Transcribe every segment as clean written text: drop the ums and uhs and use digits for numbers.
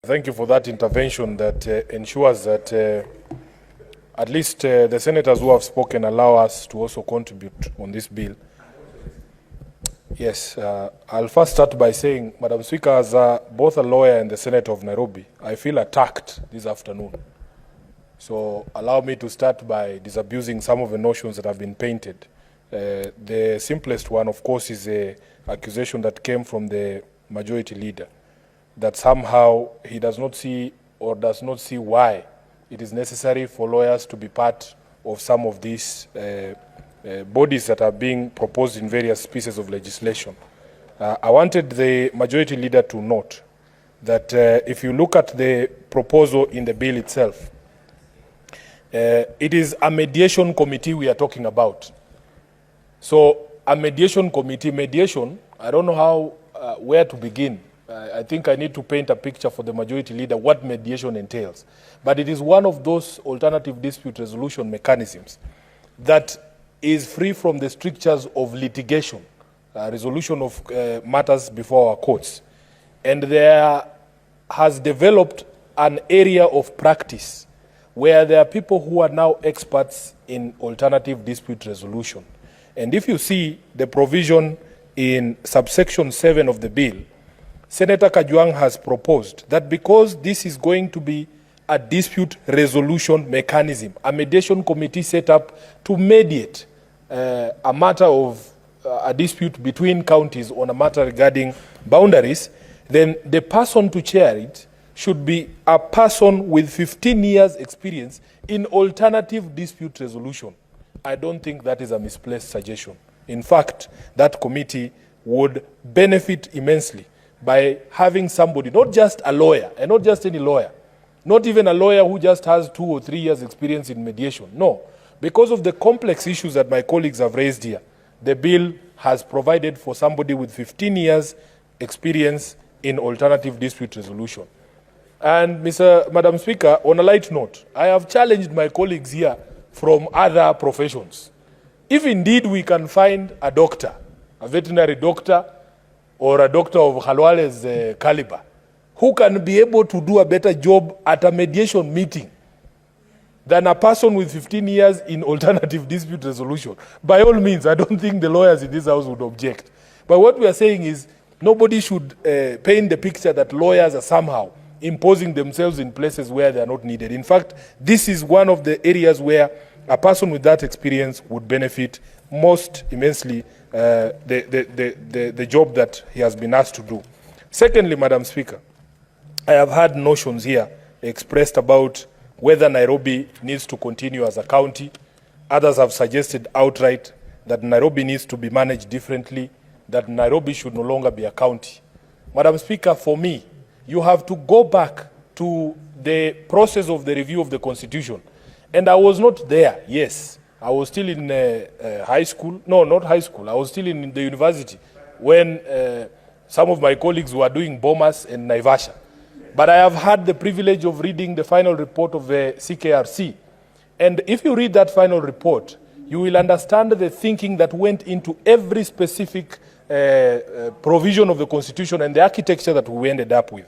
Thank you for that intervention that ensures that at least the senators who have spoken allow us to also contribute on this bill. Yes, I'll first start by saying, Madam Speaker, as both a lawyer and the Senator of Nairobi, I feel attacked this afternoon. So allow me to start by disabusing some of the notions that have been painted. The simplest one, of course, is the accusation that came from the majority leader, that somehow he does not see or does not see why it is necessary for lawyers to be part of some of these bodies that are being proposed in various pieces of legislation. I wanted the majority leader to note that if you look at the proposal in the bill itself, it is a mediation committee we are talking about. So a mediation committee, mediation, I don't know how, where to begin. I think I need to paint a picture for the majority leader what mediation entails. But it is one of those alternative dispute resolution mechanisms that is free from the strictures of litigation, resolution of matters before our courts. And there has developed an area of practice where there are people who are now experts in alternative dispute resolution. And if you see the provision in subsection 7 of the bill, Senator Kajwang has proposed that because this is going to be a dispute resolution mechanism, a mediation committee set up to mediate a matter of a dispute between counties on a matter regarding boundaries, then the person to chair it should be a person with 15 years experience in alternative dispute resolution. I don't think that is a misplaced suggestion. In fact, that committee would benefit immensely by having somebody, not just a lawyer, and not just any lawyer, not even a lawyer who just has 2 or 3 years experience in mediation. No, because of the complex issues that my colleagues have raised here, the bill has provided for somebody with 15 years experience in alternative dispute resolution. And Madam Speaker, on a light note, I have challenged my colleagues here from other professions. If indeed we can find a doctor, a veterinary doctor, or a doctor of Khalwale's caliber, who can be able to do a better job at a mediation meeting than a person with 15 years in alternative dispute resolution, by all means, I don't think the lawyers in this house would object. But what we are saying is nobody should paint the picture that lawyers are somehow imposing themselves in places where they are not needed. In fact, this is one of the areas where a person with that experience would benefit most immensely the job that he has been asked to do. Secondly, Madam Speaker, I have had notions here expressed about whether Nairobi needs to continue as a county. Others have suggested outright that Nairobi needs to be managed differently, that Nairobi should no longer be a county. Madam Speaker, for me, you have to go back to the process of the review of the Constitution. And I was not there, yes. I was still in high school. No, not high school. I was still in the university when some of my colleagues were doing Bomas and Naivasha. But I have had the privilege of reading the final report of the CKRC. And if you read that final report, you will understand the thinking that went into every specific provision of the Constitution and the architecture that we ended up with.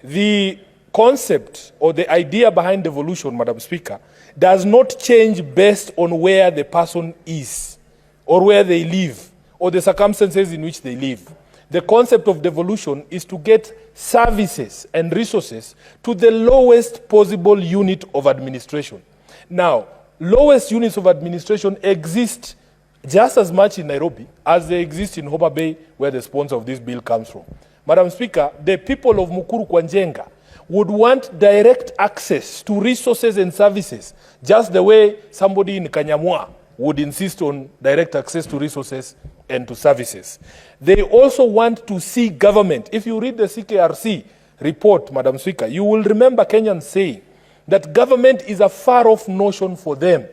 The concept or the idea behind devolution, Madam Speaker, does not change based on where the person is or where they live or the circumstances in which they live. The concept of devolution is to get services and resources to the lowest possible unit of administration. Now, lowest units of administration exist just as much in Nairobi as they exist in Homa Bay, where the sponsor of this bill comes from. Madam Speaker, the people of Mukuru kwa Njenga would want direct access to resources and services, just the way somebody in Kanyamwa would insist on direct access to resources and to services. They also want to see government. If you read the CKRC report, Madam Speaker, you will remember Kenyans saying that government is a far-off notion for them.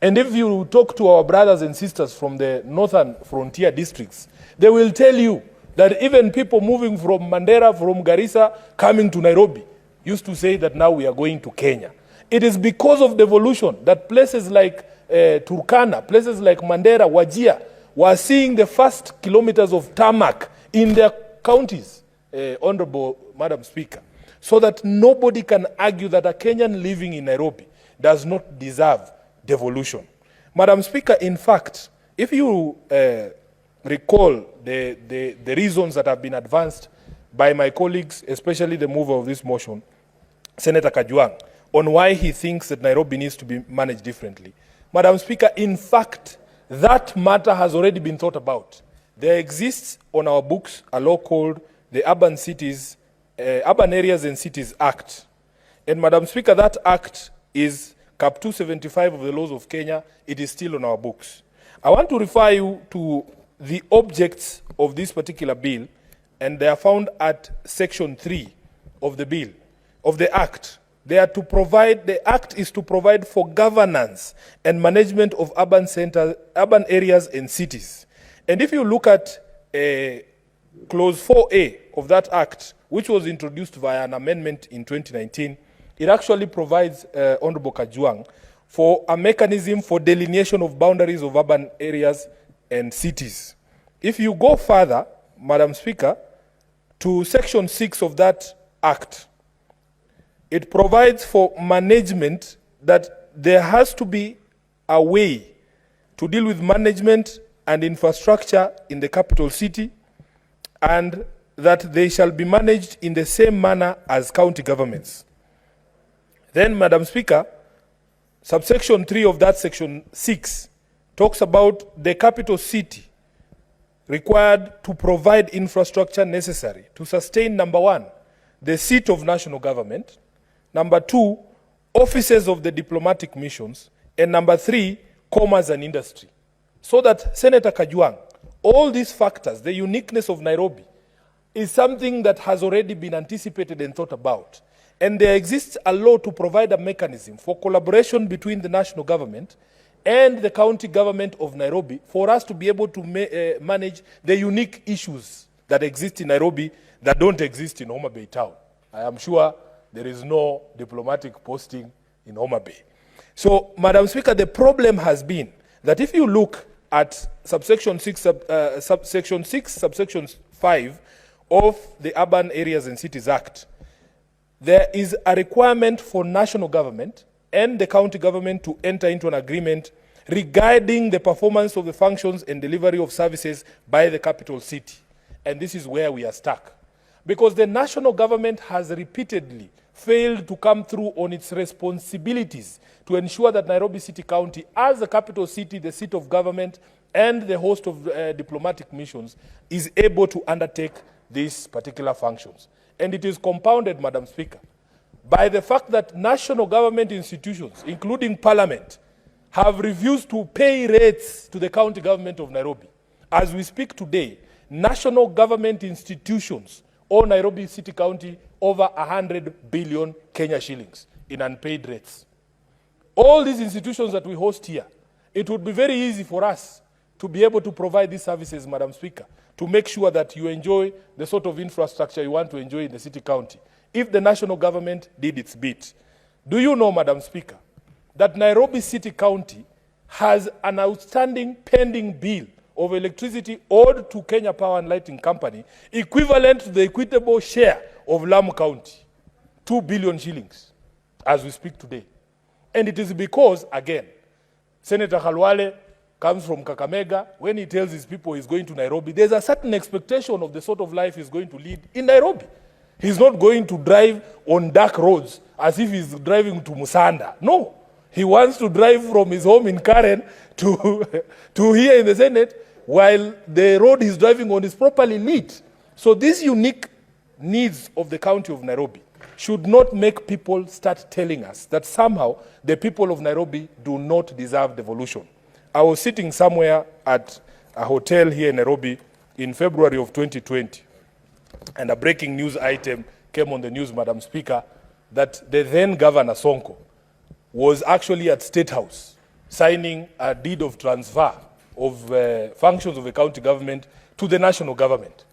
And if you talk to our brothers and sisters from the northern frontier districts, they will tell you that even people moving from Mandera, from Garissa, coming to Nairobi, used to say that now we are going to Kenya. It is because of devolution that places like Turkana, places like Mandera, Wajir, were seeing the first kilometers of tarmac in their counties, Honorable Madam Speaker. so that nobody can argue that a Kenyan living in Nairobi does not deserve devolution. Madam Speaker, in fact, if you recall the reasons that have been advanced by my colleagues, especially the mover of this motion, Senator Kajwang, on why he thinks that Nairobi needs to be managed differently. Madam Speaker, in fact, that matter has already been thought about. There exists on our books a law called the Urban Areas and Cities Act. And Madam Speaker, that act is Cap 275 of the laws of Kenya. It is still on our books. I want to refer you to the objects of this particular bill, and they are found at Section 3 of the bill, of the Act. They are to provide, the Act is to provide for governance and management of urban centers, urban areas and cities. And if you look at Clause 4A of that Act, which was introduced via an amendment in 2019, it actually provides, Honorable Kajwang, for a mechanism for delineation of boundaries of urban areas and cities. If you go further, Madam Speaker, to Section 6 of that Act, it provides for management that there has to be a way to deal with management and infrastructure in the capital city, and that they shall be managed in the same manner as county governments. Then, Madam Speaker, subsection 3 of that Section 6 talks about the capital city required to provide infrastructure necessary to sustain, number 1, the seat of national government, number 2, offices of the diplomatic missions, and number 3, commerce and industry. So that, Senator Kajwang, all these factors, the uniqueness of Nairobi, is something that has already been anticipated and thought about. And there exists a law to provide a mechanism for collaboration between the national government and the county government of Nairobi for us to be able to manage the unique issues that exist in Nairobi that don't exist in Homa Bay town. I am sure there is no diplomatic posting in Homa Bay. So, Madam Speaker, the problem has been that if you look at subsection 6, subsection 5 of the Urban Areas and Cities Act, there is a requirement for national government and the county government to enter into an agreement regarding the performance of the functions and delivery of services by the capital city. And this is where we are stuck. Because the national government has repeatedly failed to come through on its responsibilities to ensure that Nairobi City County, as the capital city, the seat of government, and the host of diplomatic missions, is able to undertake these particular functions. And it is compounded, Madam Speaker, by the fact that national government institutions, including Parliament, have refused to pay rates to the county government of Nairobi. As we speak today, national government institutions owe Nairobi City County over 100 billion Kenya shillings in unpaid rates. All these institutions that we host here, it would be very easy for us to be able to provide these services, Madam Speaker, to make sure that you enjoy the sort of infrastructure you want to enjoy in the city county, if the national government did its bit. Do you know, Madam Speaker, that Nairobi City County has an outstanding pending bill of electricity owed to Kenya Power and Lighting Company, equivalent to the equitable share of Lamu County, 2 billion shillings, as we speak today. And it is because, again, Senator Khalwale comes from Kakamega. When he tells his people he's going to Nairobi, there's a certain expectation of the sort of life he's going to lead in Nairobi. He's not going to drive on dark roads as if he's driving to Musanda. No. He wants to drive from his home in Karen to here in the Senate, while the road he's driving on is properly lit. So these unique needs of the county of Nairobi should not make people start telling us that somehow the people of Nairobi do not deserve devolution. I was sitting somewhere at a hotel here in Nairobi in February of 2020, and a breaking news item came on the news, Madam Speaker, that the then Governor Sonko was actually at statehouse signing a deed of transfer of functions of the county government to the national government.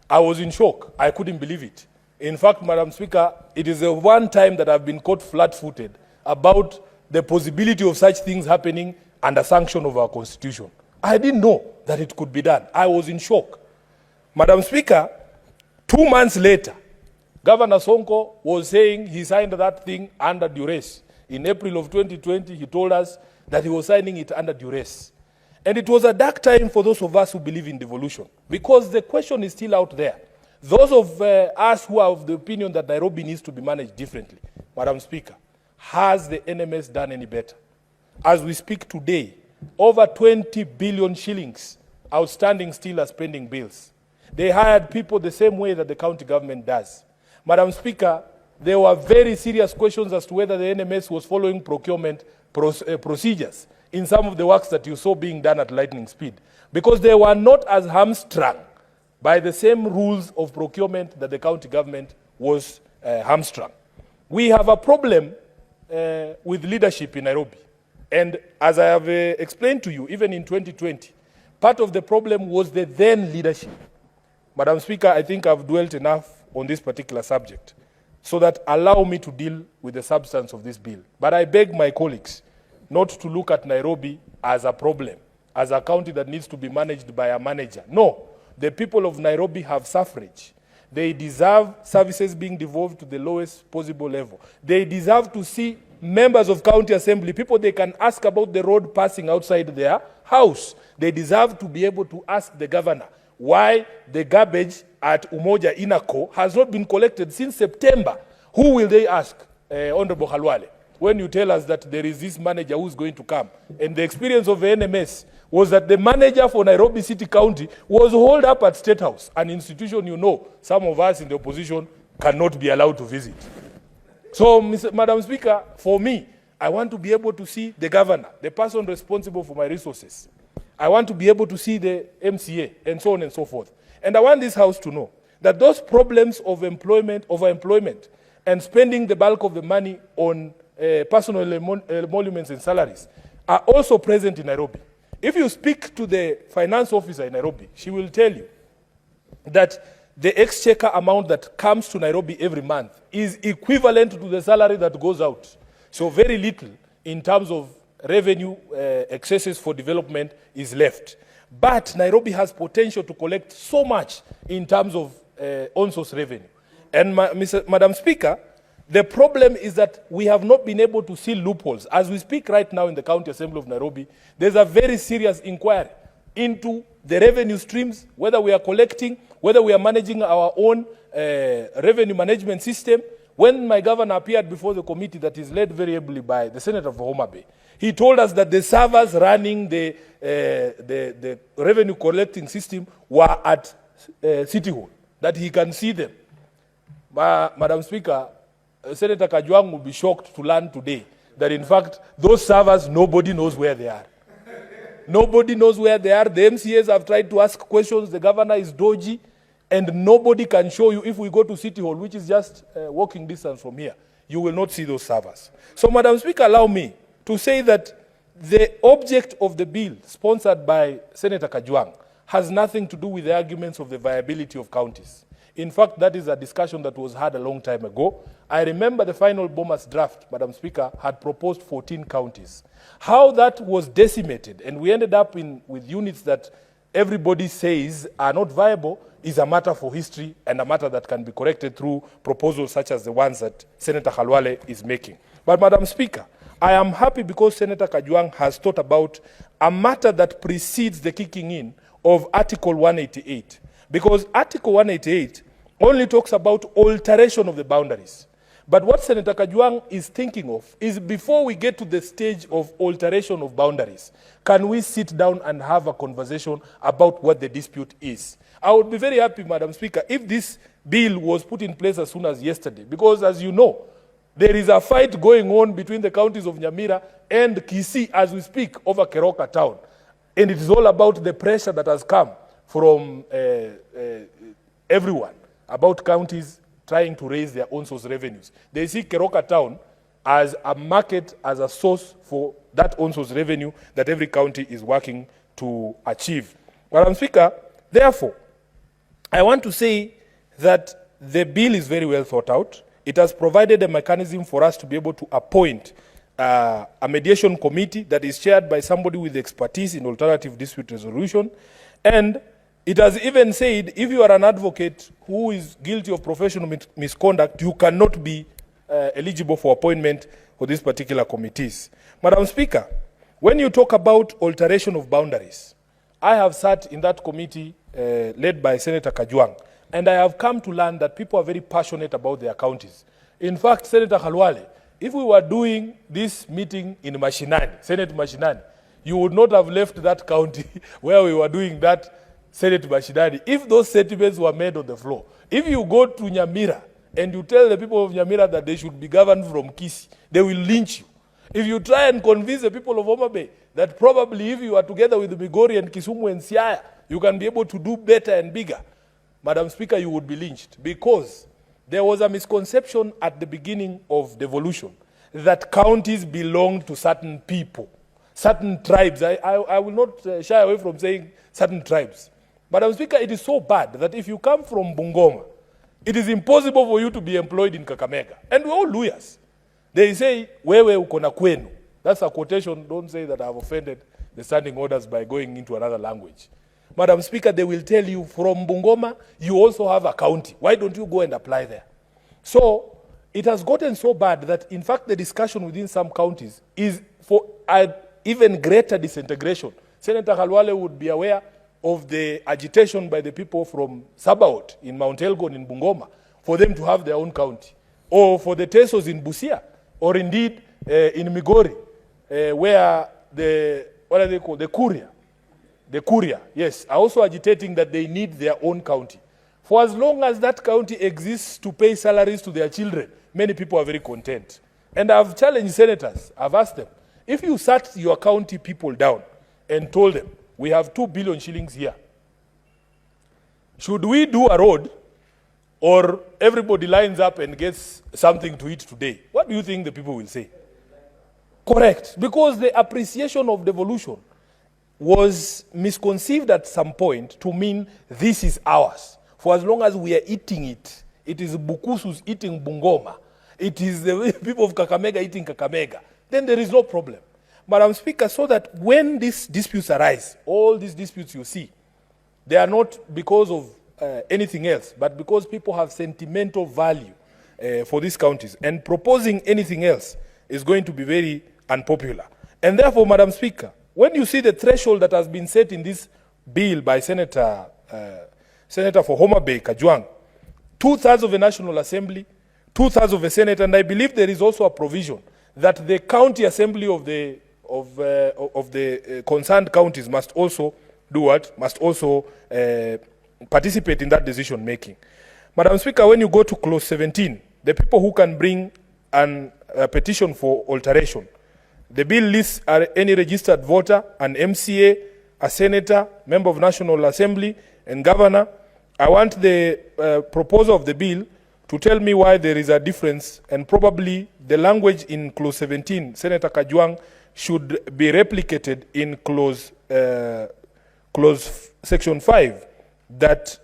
I was in shock. I couldn't believe it. In fact, Madam Speaker, it is the one time that I've been caught flat-footed about the possibility of such things happening under sanction of our constitution. I didn't know that it could be done. I was in shock. Madam Speaker, 2 months later, Governor Sonko was saying he signed that thing under duress. In April of 2020, he told us that he was signing it under duress. And it was a dark time for those of us who believe in devolution, because the question is still out there. Those of us who are of the opinion that Nairobi needs to be managed differently, Madam Speaker, has the NMS done any better? As we speak today, over 20 billion shillings outstanding still as pending bills. They hired people the same way that the county government does. Madam Speaker, there were very serious questions as to whether the NMS was following procurement procedures in some of the works that you saw being done at lightning speed, because they were not as hamstrung by the same rules of procurement that the county government was hamstrung. We have a problem with leadership in Nairobi. And as I have explained to you, even in 2020, part of the problem was the then leadership. Madam Speaker, I think I've dwelt enough on this particular subject, so that allow me to deal with the substance of this bill. But I beg my colleagues not to look at Nairobi as a problem, as a county that needs to be managed by a manager. No, the people of Nairobi have suffrage. They deserve services being devolved to the lowest possible level. They deserve to see members of county assembly, people they can ask about the road passing outside their house. They deserve to be able to ask the governor why the garbage at Umoja Inako has not been collected since September. Who will they ask, Honorable Khalwale, when you tell us that there is this manager who's going to come? And the experience of the NMS was that the manager for Nairobi City County was holed up at State House, an institution you know some of us in the opposition cannot be allowed to visit. So, Madam Speaker, for me, I want to be able to see the governor, the person responsible for my resources. I want to be able to see the MCA, and so on and so forth. And I want this House to know that those problems of employment, overemployment, and spending the bulk of the money on personal emoluments and salaries are also present in Nairobi. If you speak to the finance officer in Nairobi, she will tell you that the exchequer amount that comes to Nairobi every month is equivalent to the salary that goes out. So very little in terms of revenue excesses for development is left. But Nairobi has potential to collect so much in terms of on-source revenue. And Madam Speaker, the problem is that we have not been able to see loopholes. As we speak right now in the County Assembly of Nairobi, there's a very serious inquiry into the revenue streams, whether we are collecting, whether we are managing our own revenue management system. When my governor appeared before the committee that is led very ably by the Senator of Homa Bay, he told us that the servers running the revenue collecting system were at City Hall, that he can see them. Madam Speaker, Senator Kajwang will be shocked to learn today that in fact those servers, nobody knows where they are. Nobody knows where they are. The MCAs have tried to ask questions. The governor is dodgy, and nobody can show you. If we go to City Hall, which is just walking distance from here, you will not see those servers. So, Madam Speaker, allow me to say that the object of the bill sponsored by Senator Kajwang has nothing to do with the arguments of the viability of counties. In fact, that is a discussion that was had a long time ago. I remember the final Bomas draft, Madam Speaker, had proposed 14 counties. How that was decimated, and we ended up with units that everybody says are not viable, is a matter for history and a matter that can be corrected through proposals such as the ones that Senator Khalwale is making. But, Madam Speaker, I am happy because Senator Kajwang has thought about a matter that precedes the kicking in of Article 188. Because Article 188 only talks about alteration of the boundaries. But what Senator Kajwang is thinking of is, before we get to the stage of alteration of boundaries, can we sit down and have a conversation about what the dispute is? I would be very happy, Madam Speaker, if this bill was put in place as soon as yesterday, because as you know, there is a fight going on between the counties of Nyamira and Kisii as we speak over Keroka town. And it is all about the pressure that has come from everyone about counties trying to raise their own source revenues. They see Keroka town as a market, as a source for that own source revenue that every county is working to achieve. Madam Speaker, therefore, I want to say that the bill is very well thought out. It has provided a mechanism for us to be able to appoint a mediation committee that is chaired by somebody with expertise in alternative dispute resolution. And It has even said if you are an advocate who is guilty of professional misconduct, you cannot be eligible for appointment for these particular committees. Madam Speaker, when you talk about alteration of boundaries, I have sat in that committee led by Senator Kajwang, and I have come to learn that people are very passionate about their counties. In fact, Senator Khalwale, if we were doing this meeting in Mashinani, Senate Mashinani, you would not have left that county where we were doing that Senate Mashinani if those sentiments were made on the floor. If you go to Nyamira and you tell the people of Nyamira that they should be governed from Kisi, they will lynch you. If you try and convince the people of Homa Bay that probably if you are together with Migori and Kisumu and Siaya, you can be able to do better and bigger, Madam Speaker, you would be lynched, because there was a misconception at the beginning of devolution that counties belong to certain people, certain tribes. I will not shy away from saying certain tribes. Madam Speaker, it is so bad that if you come from Bungoma, it is impossible for you to be employed in Kakamega. And we're all lawyers. They say, wewe uko na kwenu. That's a quotation. Don't say that I have offended the standing orders by going into another language. Madam Speaker, they will tell you from Bungoma, you also have a county. Why don't you go and apply there? So it has gotten so bad that, in fact, the discussion within some counties is for an even greater disintegration. Senator Khalwale would be aware of the agitation by the people from Sabaot in Mount Elgon in Bungoma for them to have their own county, or for the Tesos in Busia, or indeed in Migori, where what are they called? The Kuria, yes, are also agitating that they need their own county. For as long as that county exists to pay salaries to their children, many people are very content. And I've challenged senators, I've asked them, if you sat your county people down and told them, we have 2 billion shillings here, should we do a road, or everybody lines up and gets something to eat today? What do you think the people will say? Correct, because the appreciation of devolution was misconceived at some point to mean this is ours. For as long as we are eating it, it is Bukusu's eating Bungoma, it is the people of Kakamega eating Kakamega, then there is no problem. Madam Speaker, so that when these disputes arise, all these disputes you see, they are not because of anything else, but because people have sentimental value for these counties. And proposing anything else is going to be very unpopular. And therefore, Madam Speaker, when you see the threshold that has been set in this bill by Senator for Homa Bay, Kajwang, 2/3 of the National Assembly, 2/3 of the Senate, and I believe there is also a provision that the county assembly of the concerned counties must also do what? Must also participate in that decision making. Madam Speaker, when you go to clause 17, the people who can bring a petition for alteration, the bill lists any registered voter, an MCA, a senator, member of National Assembly, and governor. I want the proposer of the bill to tell me why there is a difference, and probably the language in clause 17, Senator Kajwang, should be replicated in clause section 5 that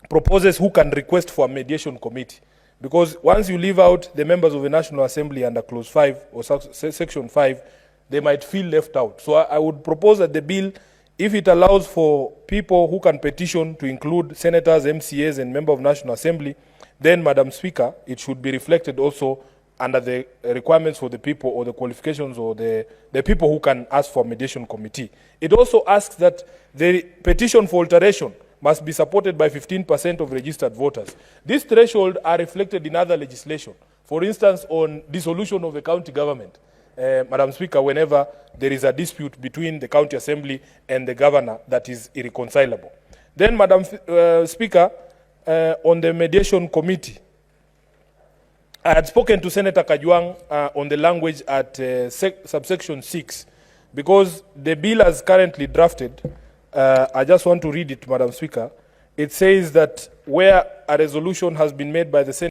proposes who can request for a mediation committee. Because once you leave out the members of the National Assembly under clause 5 or section 5, they might feel left out. So I would propose that the bill, if it allows for people who can petition to include senators, MCAs, and members of National Assembly, then, Madam Speaker, it should be reflected also under the requirements for the people, or the qualifications, or the people who can ask for a mediation committee. It also asks that the petition for alteration must be supported by 15% of registered voters. These thresholds are reflected in other legislation. For instance, on dissolution of the county government, Madam Speaker, whenever there is a dispute between the county assembly and the governor that is irreconcilable. Then, Madam Speaker, on the mediation committee, I had spoken to Senator Kajwang on the language at subsection 6, because the bill as currently drafted, I just want to read it, Madam Speaker. It says that where a resolution has been made by the Senate